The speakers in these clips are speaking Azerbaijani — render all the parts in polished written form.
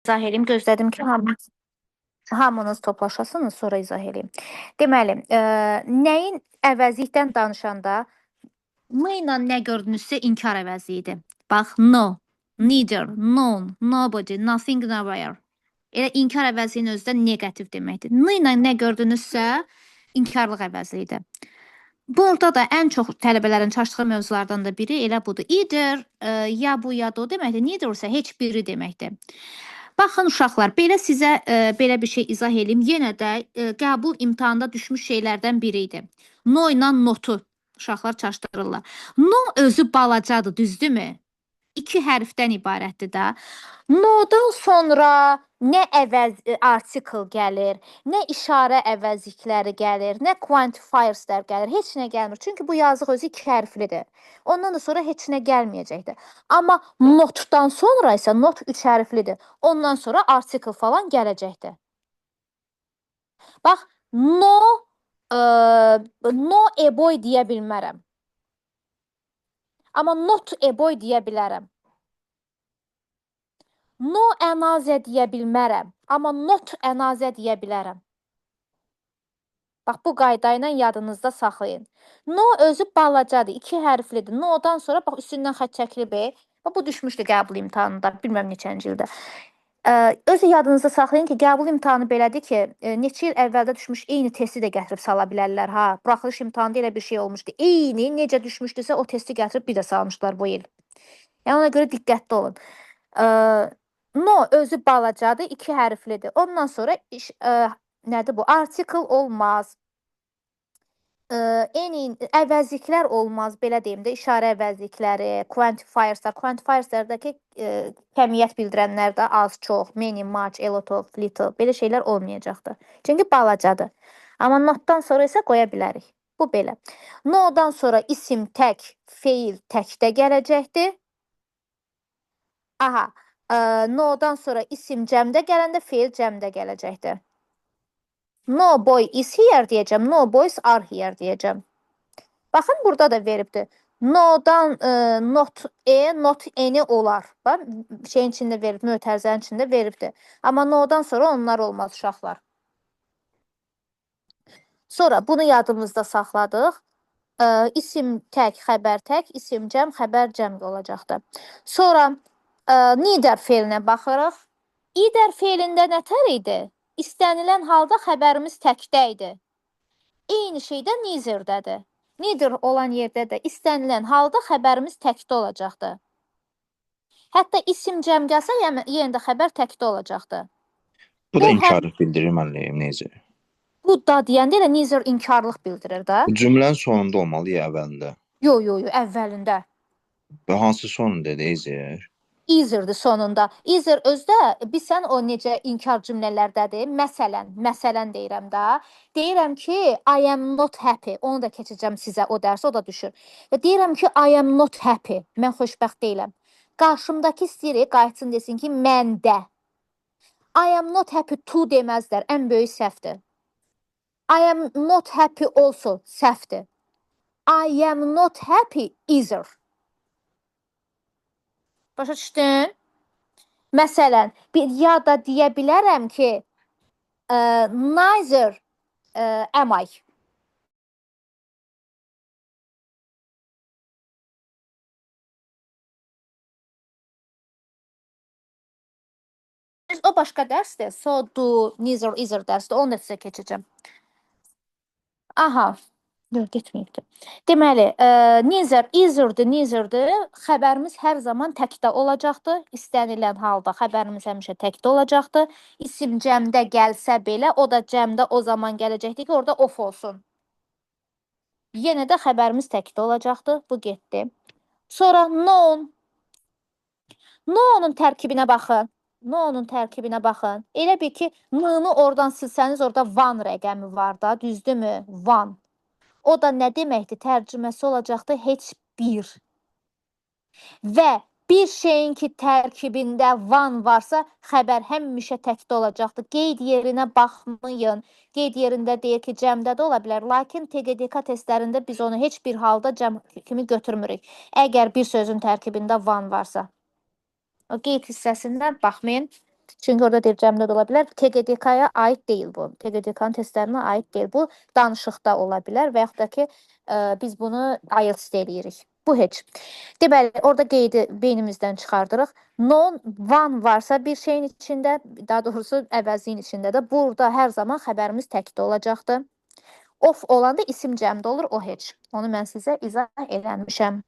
İzah edeyim. Gözlədim ki, hamınız toplaşasınız, sonra izah edeyim. Deməli, nəyin əvəzlikdən danışanda no ilə nə gördünüzsə inkar əvəzliyidir. Bax, no, neither, none, nobody, nothing, nowhere. Elə inkar əvəzliyinin özü də negativ deməkdir. No ilə nə gördünüzsə inkarlıq əvəzliyidir. Burada da ən çox tələbələrin çaşdığı mövzulardan da biri elə budur. Either, ya bu ya da o deməkdir. Neither isə heç biri deməkdir. Baxın uşaqlar, belə sizə belə bir şey izah edeyim. Yenə də qəbul imtahanında düşmüş şeylərdən biri idi. No ilə notu uşaqlar çaşdırırlar. No özü balacadır, düzdürmü? 2 hərfdən ibarətdir də. No-dan sonra nə article gəlir, nə işarə əvəzlikləri gəlir, nə quantifierslər gəlir, heç nə gəlmir. Çünki bu yazıq özü 2 hərflidir. Ondan da sonra heç nə gəlməyəcəkdir. Amma notdan sonra isə not 3 hərflidir. Ondan sonra article falan gələcəkdir. Bax, no a boy deyə bilmərəm. Amma not a boy deyə bilərəm. No ənazə deyə bilmərəm. Amma not ənazə deyə bilərəm. Bax, bu qayda ilə yadınızda saxlayın. No özü balacadır, 2 hərflidir. No'dan sonra bax, üstündən xətt çəkilib. Bax, bu düşmüşdü qəbul imtahanında, bilməm neçənci ildə. Özü yadınızda saxlayın ki, qəbul imtahanı belədir ki, neçə il əvvəldə düşmüş eyni testi də gətirib sala bilərlər. Ha, buraxılış imtahanında elə bir şey olmuşdu. Eyni necə düşmüşdüsə o testi gətirib bir də salmışlar bu il. Yəni ona görə diqqətli olun. No özü balacadır, 2 hərflidir. Ondan sonra nədir bu? Article olmaz. Əvəzliklər olmaz, belə deyim də, işarə əvəzlikləri, quantifierslər. Quantifierslərdəki kəmiyyət bildirənlər də az, çox, many, much, a lot of, little, belə şeylər olmayacaqdır. Çünki balacadır. Amma notdan sonra isə qoya bilərik. Bu belə. No'dan sonra isim tək, feil təkdə gələcəkdir. Aha, no'dan sonra isim cəmdə gələndə feil cəmdə gələcəkdir. No boy is here deyəcəm, no boys are here deyəcəm. Baxın, burada da veribdir. No'dan not not eni olar. Bax, şeyin içində verib, mötərizənin içində veribdir. Amma no'dan sonra onlar olmaz uşaqlar. Sonra bunu yadımızda saxladıq. İsim tək, xəbər tək, isim cəm, xəbər cəm olacaqdır. Sonra neither feilinə baxırıq. Either feilində nətər idi? İstənilən halda xəbərimiz təkdə idi. Eyni şey də neither'dədir. Neither olan yerdə də istənilən halda xəbərimiz təkdə olacaqdır. Hətta isim cəm gəlsə, yenə də xəbər təkdə olacaqdır. Bu da inkarlıq bildirir müəllim, necə? Bu da deyəndə elə neither inkarlıq bildirir də. Cümlənin sonunda olmalı ya əvvəlində? Yo, əvvəlində. Və hansı sonunda deyir? Either'dir sonunda. Either özdə bilsən o necə inkar cümlələrdədir. Məsələn deyirəm də. Deyirəm ki, I am not happy. Onu da keçəcəm sizə o dərsi, o da düşür. Və deyirəm ki, I am not happy. Mən xoşbəxt deyiləm. Qarşımdakı istəyir, qayıtsın desin ki, məndə. I am not happy to deməzlər. Ən böyük səhvdir. I am not happy also səhvdir. I am not happy either. Başa düşdün? Məsələn, ya da deyə bilərəm ki, neither am I. O başqa dərsdir. So, do, neither, either dərsdir. Onu da sizə keçəcəm. Aha. Yox, getməyibdir. Deməli, neither'dir. Xəbərimiz hər zaman təkdə olacaqdır. İstənilən halda xəbərimiz həmişə təkdə olacaqdır. İsim cəmdə gəlsə belə, o da cəmdə o zaman gələcəkdir ki, orada off olsun. Yenə də xəbərimiz təkdə olacaqdır. Bu getdi. Sonra noun. Nounun tərkibinə baxın. Nounun tərkibinə baxın. Elə bil ki, n-nı oradan silsəniz, orada one rəqəmi var da, düzdürmü? One. O da nə deməkdir? Tərcüməsi olacaqdır heç bir. Və bir şeyin ki, tərkibində one varsa, xəbər həmişə təkdə olacaqdır. Qeyd yerinə baxmayın. Qeyd yerində deyir ki, cəmdə də ola bilər. Lakin TQDK testlərində biz onu heç bir halda cəm kimi götürmürük. Əgər bir sözün tərkibində one varsa. O qeyd hissəsindən baxmayın. Çünki orada deyir cəmdə də ola bilər. TQDK-ya aid deyil bu. TQDK-nın testlərinə aid deyil. Bu danışıqda ola bilər və yaxud da ki, biz bunu IELTS-də eləyirik. Bu heç. Deməli, orada qeydi beynimizdən çıxardırıq. Non, one varsa bir şeyin içində, daha doğrusu əvəzliyin içində də burada hər zaman xəbərimiz təkdə olacaqdır. Off olanda isim cəmdə olur, o heç. Onu mən sizə izah eləmişəm.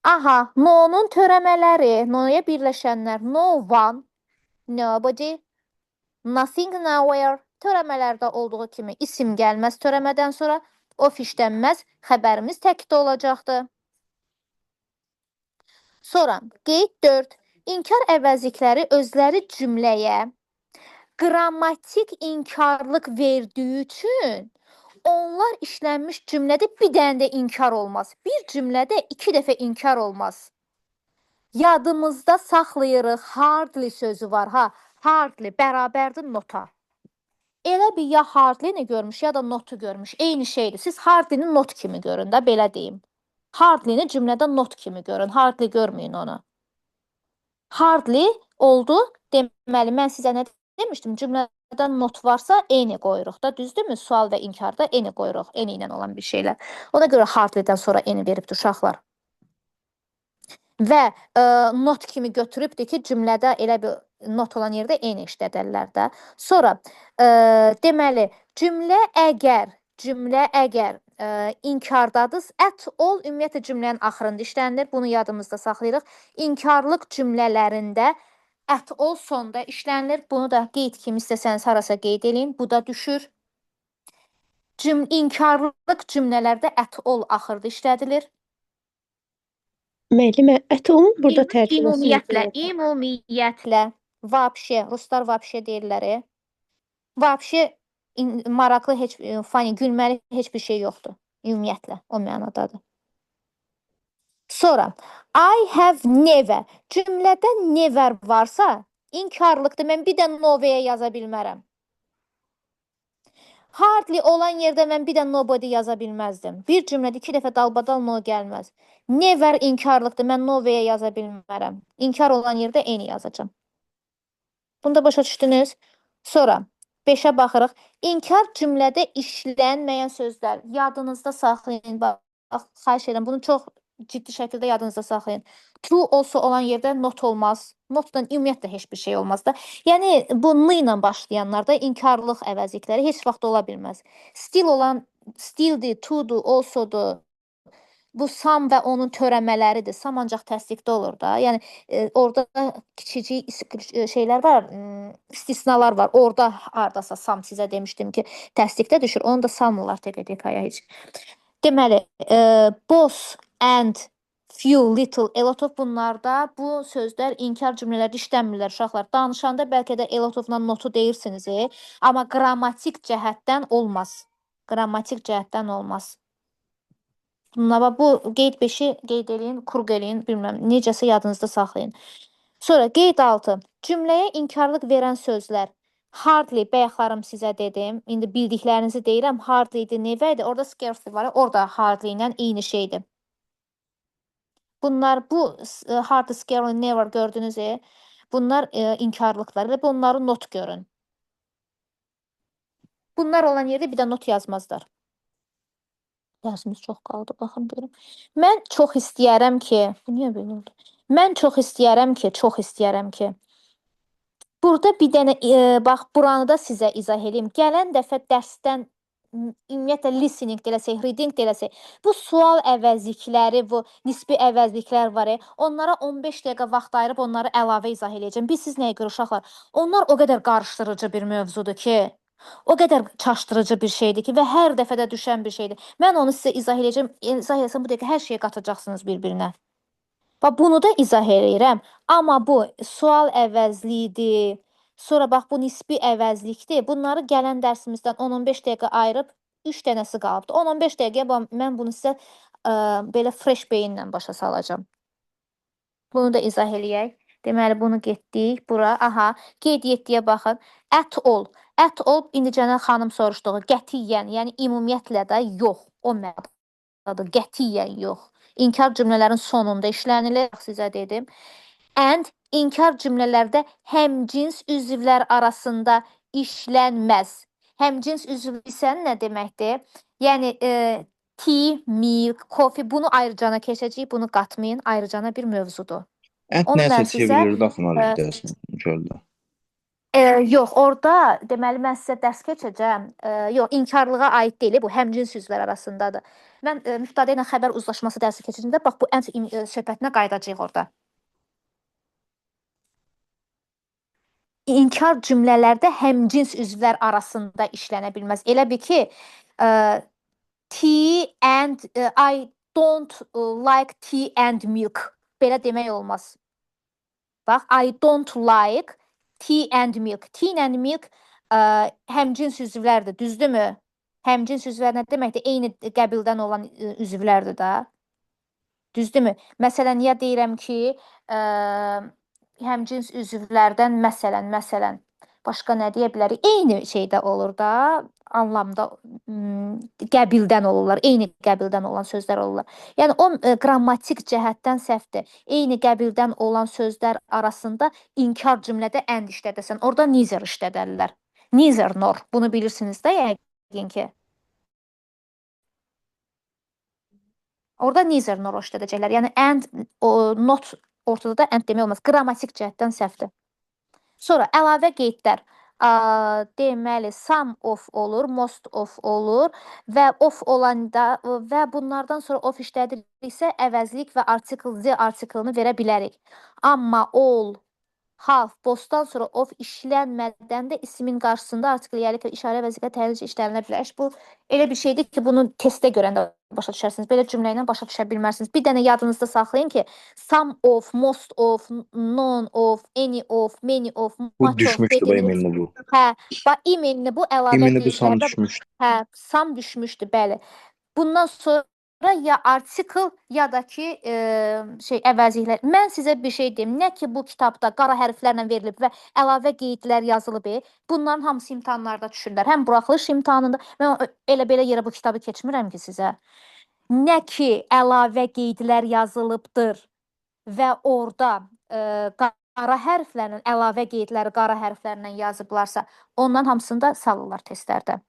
Aha, no-nun törəmələri, no-ya birləşənlər, no one, nobody, nothing, nowhere. Törəmələrdə olduğu kimi isim gəlməz törəmədən sonra, off işlənməz, xəbərimiz təkdə olacaqdır. Sonra qeyd 4. İnkar əvəzlikləri özləri cümləyə qrammatik inkarlıq verdiyi üçün onlar işlənmiş cümlədə bir dənə də inkar olmaz. Bir cümlədə 2 dəfə inkar olmaz. Yadımızda saxlayırıq, hardly sözü var. Ha, hardly bərabərdir nota. Elə bir ya hardly-ni görmüş, ya da notu görmüş. Eyni şeydir. Siz hardly-ni not kimi görün də, belə deyim. Hardly-ni cümlədə not kimi görün. Hardly görməyin onu. Hardly oldu. Deməli, mən sizə nə demişdim? Cümlədə not varsa eyni qoyuruq da, düzdürmü? Sual və inkarda eyni qoyuruq. Eyni ilə olan bir şeylər. Ona görə hardly-dən sonra eyni veribdir uşaqlar. Və not kimi götürübdür ki, cümlədə elə bir not olan yerdə eyni işlədərlər də. Sonra deməli, cümlə əgər inkardadır, at all ümumiyyətlə cümlənin axırında işlənilir. Bunu yadımızda saxlayırıq. İnkarlıq cümlələrində at all sonda işlənilir. Bunu da qeyd kimi istəsəniz harasa qeyd edin. Bu da düşür. İnkarlıq cümlələrdə at all axırda işlədilir. Müəllimə, ət-olun burada tərcüməsini Ümumiyyətlə, vapşe, ruslar vapşe deyirlər. Vapşe maraqlı heç, funny, gülməli heç bir şey yoxdur. Ümumiyyətlə, o mənadadır. Sonra, I have never. Cümlədə never varsa, inkarlıqdır. Mən bir də noveyə yaza bilmərəm. Hardly olan yerdə mən bir də nobody yaza bilməzdim. Bir cümlədə 2 dəfə dalbadal no gəlməz. Never inkarlıqdır. Mən noveyə yaza bilmərəm. İnkar olan yerdə eyni yazacağım. Bunu da başa düşdünüz. Sonra 5-ə baxırıq. İnkar cümlədə işlənməyən sözlər. Yadınızda saxlayın. Bax, xahiş edirəm. Bunu çox ciddi şəkildə yadınızda saxlayın. True also olan yerdə not olmaz. Notdan ümumiyyətlə heç bir şey olmaz da. Yəni, bu n ilə başlayanlarda inkarlıq əvəzlikləri heç vaxt ola bilməz. Still olan, stilldir, to'dur, also'dur. Bu some və onun törəmələridir. Some ancaq təsdiqdə olur da. Yəni, orada kiçicik şeylər var, istisnalar var. Orada hardasa some sizə demişdim ki, təsdiqdə düşür. Onu da salmırlar TQDK-ya heç. Deməli, both and few, little, a lot of bunlarda bu sözlər inkar cümlələrdə işlənmirlər uşaqlar. Danışanda bəlkə də a lot of-la notu deyirsiniz, amma qrammatik cəhətdən olmaz. Qrammatik cəhətdən olmaz. Bunlara bu qeyd 5-i qeyd eləyin, kurq eləyin, bilməm, necəsə yadınızda saxlayın. Sonra qeyd 6. Cümləyə inkarlıq verən sözlər. Hardly, bayaqlarım sizə dedim. İndi bildiklərinizi deyirəm. Hardly idi, never idi. Orada scarcely var. Orada hardly ilə eyni şeydir. Bunlar bu hardly, scarcely, never gördünüz. Bunlar inkarlıqlar. Və bunları not görün. Bunlar olan yerdə bir də not yazmazlar. Dərsimiz çox qaldı, baxın görüm. Mən çox istəyərəm ki, bu niyə belə oldu? Mən çox istəyərəm ki, burada bir dənə, bax, buranı da sizə izah edeyim. Gələn dəfə dərsdən, ümumiyyətlə, listening deləsək, reading deləsək, bu sual əvəzlikləri, bu nisbi əvəzliklər var, onlara 15 dəqiqə vaxt ayırıb onları əlavə izah edəcəm. Biz siz nəyə görə uşaqlar? Onlar o qədər qarışdırıcı bir mövzudur ki, o qədər çaşdırıcı bir şeydir ki və hər dəfədə düşən bir şeydir. Mən onu sizə izah edəcəm. İzah etsəm bu dəqiqə hər şeyi qatacaqsınız bir-birinə. Və bunu da izah edirəm. Amma bu sual əvəzliyidir. Sonra bax bu nisbi əvəzlikdir. Bunları gələn dərsimizdən 10-15 dəqiqə ayırıb 3 dənəsi qalıbdı. 10-15 dəqiqəyə mən bunu sizə belə fresh beyinlə başa salacağam. Bunu da izah eləyək. Deməli, bunu getdik bura. Aha, qeyd 7-yə baxın. At all. At all, indicənə xanım soruşduğu, qətiyyən, yəni ümumiyyətlə də yox. O mənadadır, qətiyyən yox. İnkar cümlələrin sonunda işlənilir, sizə dedim. And İnkar cümlələrdə həmcins üzvlər arasında işlənməz. Həmcins üzv isə nə deməkdir? Yəni tea, milk, coffee bunu ayrıcana keçəcəyik, bunu qatmayın, ayrıcana bir mövzudur. Ət Onu nəsə mən sizə çevrilir daxına deyəsən çöldə. yox, orada deməli mən sizə dərs keçəcəm. Yox, inkarlığa aid deyil, bu həmcins üzvlər arasındadır. Mən müftədə ilə xəbər uzlaşması dərsi keçəcəyimdə bax bu ən söhbətinə qayıdacağıq orada. İnkar cümlələrdə həmcins üzvlər arasında işlənə bilməz. Elə bil ki, tea and I don't like tea and milk. Belə demək olmaz. Bax, I don't like tea and milk. Tea and milk həmcins üzvlərdir, düzdürmü? Həmcins üzvlər nə deməkdir? Eyni qəbildən olan üzvlərdir də. Düzdürmü? Məsələn, ya deyirəm ki, həmcins üzvlərdən məsələn, başqa nə deyə bilərik? Eyni şeydə olur da, anlamda qəbildən olurlar, eyni qəbildən olan sözlər olurlar. Yəni o qrammatik cəhətdən səhvdir. Eyni qəbildən olan sözlər arasında inkar cümlədə and işlədəsən. Orada neither işlədərlər. Neither nor. Bunu bilirsiniz də yəqin ki. Orada neither nor işlədəcəklər. Yəni and not ortada da and demək olmaz. Qrammatik cəhətdən səhvdir. Sonra əlavə qeydlər. Deməli, some of olur, most of olur və of olanda və bunlardan sonra of işlədiriksə əvəzlik və article, the article-ını verə bilərik. Amma all, half, postdan sonra of işlənmədən də ismin qarşısında article, yəni işarə vəzifə tərcih işlənə bilər. Bu elə bir şeydir ki, bunu testdə görəndə başa düşərsiniz. Belə cümlə ilə başa düşə bilmərsiniz. Bir dənə yadınızda saxlayın ki, some of, most of, none of, any of, many of, Bu much of düşmüşdü bu dediyiniz. imenli bu. Hə, bax imenli bu əlavə İmenli bu sam qeydlərdə düşmüşdü. hə, sam düşmüşdü, bəli. Bundan sonra ya article ya da ki əvəziklər. Mən sizə bir şey deyim. Nə ki bu kitabda qara hərflərlə verilib və əlavə qeydlər yazılıb. Bunların hamısı imtahanlarda düşürlər. Həm buraxılış imtahanında. Mən elə belə yerə bu kitabı keçmirəm ki sizə. Nə ki əlavə qeydlər yazılıbdır və orada qara hərflərlə əlavə qeydləri qara hərflərlə yazıblarsa, onların hamısını da salırlar testlərdə.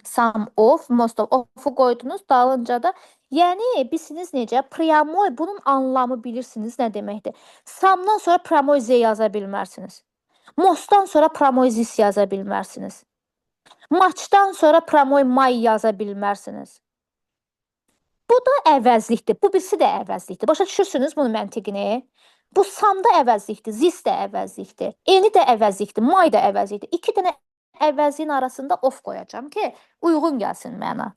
Some of, most of, of'u qoydunuz, dalınca da. Yəni, bilirsiniz necə? Preamoy, bunun anlamı bilirsiniz nə deməkdir? Some'dan sonra premoziya yaza bilmərsiniz. Most'dan sonra premozis yaza bilmərsiniz. Much'dan sonra premoy may yaza bilmərsiniz. Bu da əvəzlikdir. Bu birisi də əvəzlikdir. Başa düşürsünüz bunun məntiqini? Bu some da əvəzlikdir, this də əvəzlikdir. Any də əvəzlikdir, my da əvəzlikdir. İki dənə əvəzliyin arasında of qoyacağam ki, uyğun gəlsin mənə.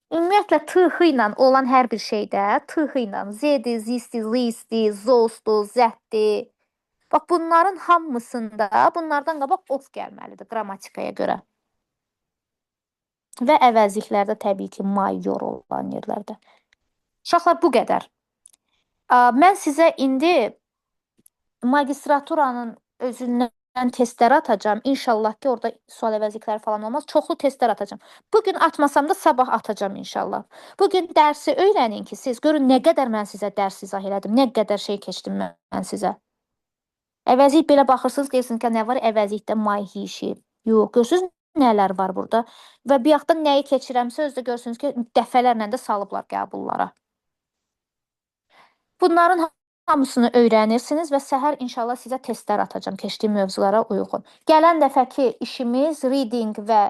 Ümumiyyətlə, th ilə olan hər bir şeydə, th ilə z'dir, zisdir, zisdir, zosdur, zətdir. Bax, bunların hamısında, bunlardan qabaq of gəlməlidir qrammatikaya görə. Və əvəzliklərdə təbii ki, mayor olan yerlərdə. Uşaqlar, bu qədər. Mən sizə indi magistraturanın özündən testləri atacağım. İnşallah ki, orada sual əvəzlikləri falan olmaz. Çoxlu testlər atacağım. Bugün atmasam da sabah atacağım inşallah. Bugün dərsi öyrənin ki, siz görün nə qədər mən sizə dərs izah elədim, nə qədər şey keçdim mən sizə. Əvəzlik belə baxırsınız, deyirsiniz ki, nə var əvəzlikdə may hişi. Yox, görürsünüz nələr var burada. Və bir yaxdan nəyi keçirəmsə, özdə görürsünüz ki, dəfələrlə də salıblar qəbullara. Bunların hamısını öyrənirsiniz və səhər inşallah sizə testlər atacağım keçdiyim mövzulara uyğun. Gələn dəfəki işimiz reading və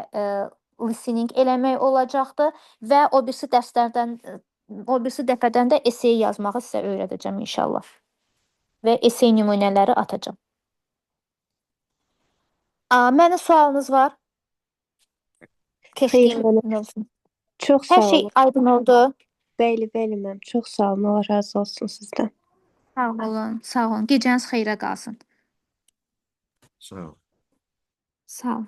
listening eləmək olacaqdır və o birisi dəfədən də essay yazmağı sizə öyrədəcəm inşallah. Və essay nümunələri atacağım. Mənə sualınız var? Keçdiyim mövzu. Çox sağ Hər şey olun. aydın oldu. Bəli, mənim. Çox sağ olun. Allah razı olsun sizdən. Sağ olun, sağ olun. Gecəniz xeyrə qalsın. Sağ ol. Sağ olun.